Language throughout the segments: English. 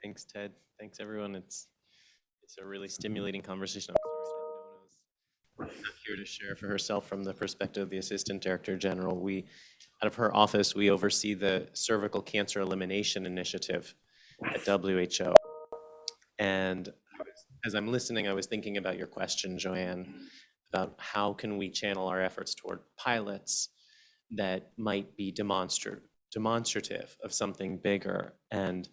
Thanks, Ted. Thanks, everyone. It's a really stimulating conversation. I'm sorry that Nona's not here to share for herself from the perspective of the Assistant Director General. Out of her office, we oversee the Cervical Cancer Elimination Initiative at WHO. And as I'm listening, I was thinking about your question, Joanne, about how can we channel our efforts toward pilots that might be demonstrative of something bigger. And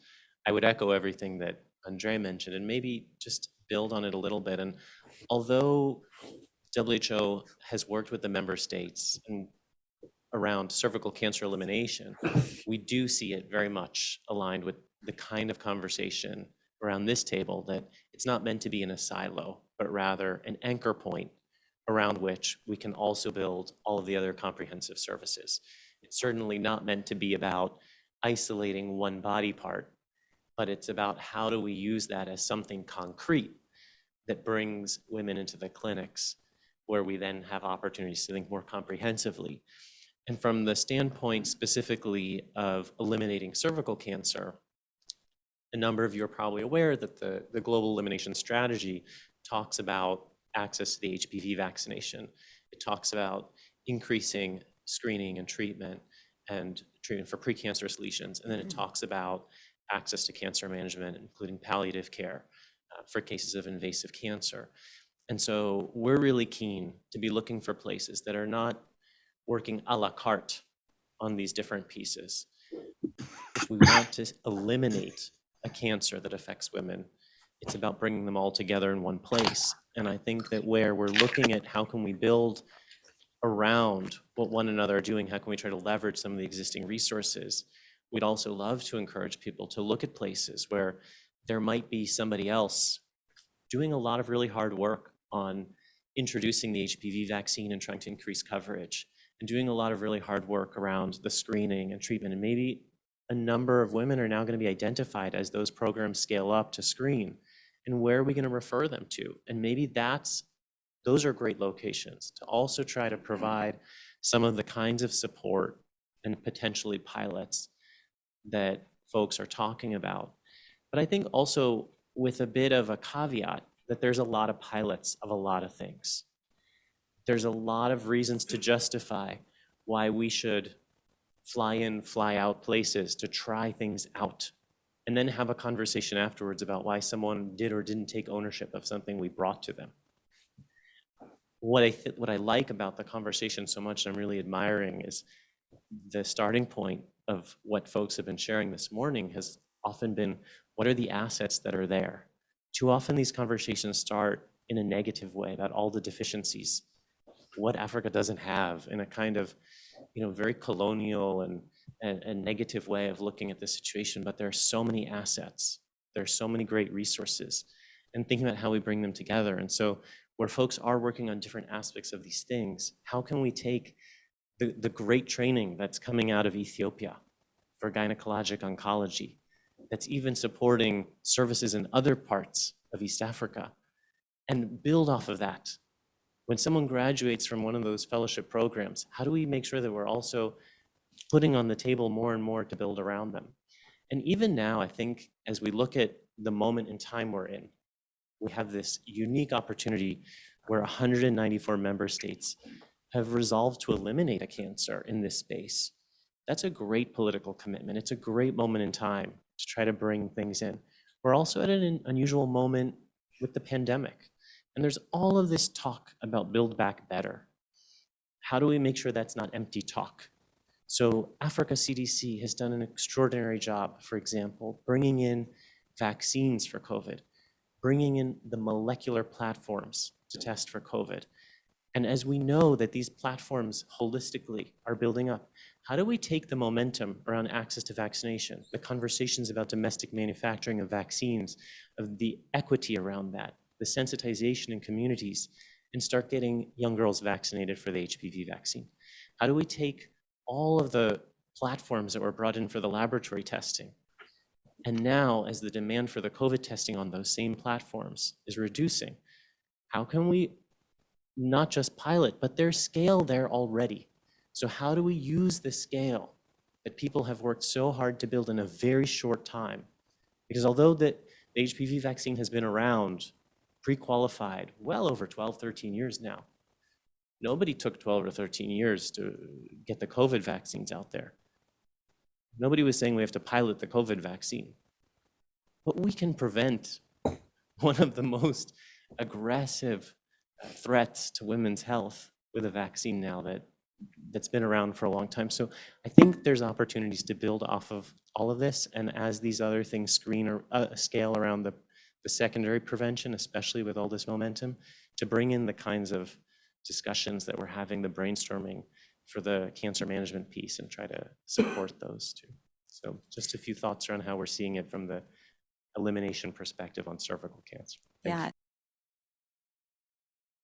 I would echo everything that Andre mentioned and maybe just build on it a little bit. And although WHO has worked with the member states and around cervical cancer elimination, we do see it very much aligned with the kind of conversation around this table, that it's not meant to be in a silo, but rather an anchor point around which we can also build all of the other comprehensive services. It's certainly not meant to be about isolating one body part, but it's about how do we use that as something concrete that brings women into the clinics where we then have opportunities to think more comprehensively. And from the standpoint specifically of eliminating cervical cancer, a number of you are probably aware that the Global Elimination Strategy talks about access to the HPV vaccination. It talks about increasing screening and treatment for precancerous lesions. And then it talks about access to cancer management, including palliative care for cases of invasive cancer. And so we're really keen to be looking for places that are not working a la carte on these different pieces. If we want to eliminate a cancer that affects women, it's about bringing them all together in one place. And I think that where we're looking at how can we build around what one another are doing, how can we try to leverage some of the existing resources, we'd also love to encourage people to look at places where there might be somebody else doing a lot of really hard work on introducing the HPV vaccine and trying to increase coverage, and doing a lot of really hard work around the screening and treatment. And maybe a number of women are now going to be identified as those programs scale up to screen. And where are we going to refer them to? And maybe those are great locations to also try to provide some of the kinds of support and potentially pilots that folks are talking about. But I think also with a bit of a caveat that there's a lot of pilots of a lot of things. There's a lot of reasons to justify why we should fly in, fly out places to try things out, and then have a conversation afterwards about why someone did or didn't take ownership of something we brought to them. What I like about the conversation so much, I'm really admiring, is the starting point of what folks have been sharing this morning has often been, what are the assets that are there? Too often these conversations start in a negative way about all the deficiencies, what Africa doesn't have, in a kind of very colonial and negative way of looking at the situation. But there are so many assets, there are so many great resources, and thinking about how we bring them together. And so where folks are working on different aspects of these things, how can we take the great training that's coming out of Ethiopia for gynecologic oncology, that's even supporting services in other parts of East Africa, and build off of that? When someone graduates from one of those fellowship programs, how do we make sure that we're also putting on the table more and more to build around them? And even now, I think as we look at the moment in time we're in, we have this unique opportunity where 194 member states have resolved to eliminate a cancer in this space. That's a great political commitment. It's a great moment in time to try to bring things in. We're also at an unusual moment with the pandemic. And there's all of this talk about Build Back Better. How do we make sure that's not empty talk? So Africa CDC has done an extraordinary job, for example, bringing in vaccines for COVID, bringing in the molecular platforms to test for COVID. And as we know that these platforms holistically are building up, how do we take the momentum around access to vaccination, the conversations about domestic manufacturing of vaccines, of the equity around that, the sensitization in communities, and start getting young girls vaccinated for the HPV vaccine? How do we take all of the platforms that were brought in for the laboratory testing, and now as the demand for the COVID testing on those same platforms is reducing, how can we not just pilot, but there's scale there already? So how do we use the scale that people have worked so hard to build in a very short time Because although the HPV vaccine has been around, pre-qualified, well over 12, 13 years now, nobody took 12 or 13 years to get the COVID vaccines out there. Nobody was saying we have to pilot the COVID vaccine. But we can prevent one of the most aggressive threats to women's health with a vaccine now that's been around for a long time. So I think there's opportunities to build off of all of this, and as these other things scale around the secondary prevention, especially with all this momentum, to bring in the kinds of discussions that we're having, the brainstorming for the cancer management piece, and try to support those too. So just a few thoughts around how we're seeing it from the elimination perspective on cervical cancer. Thank you. Yeah,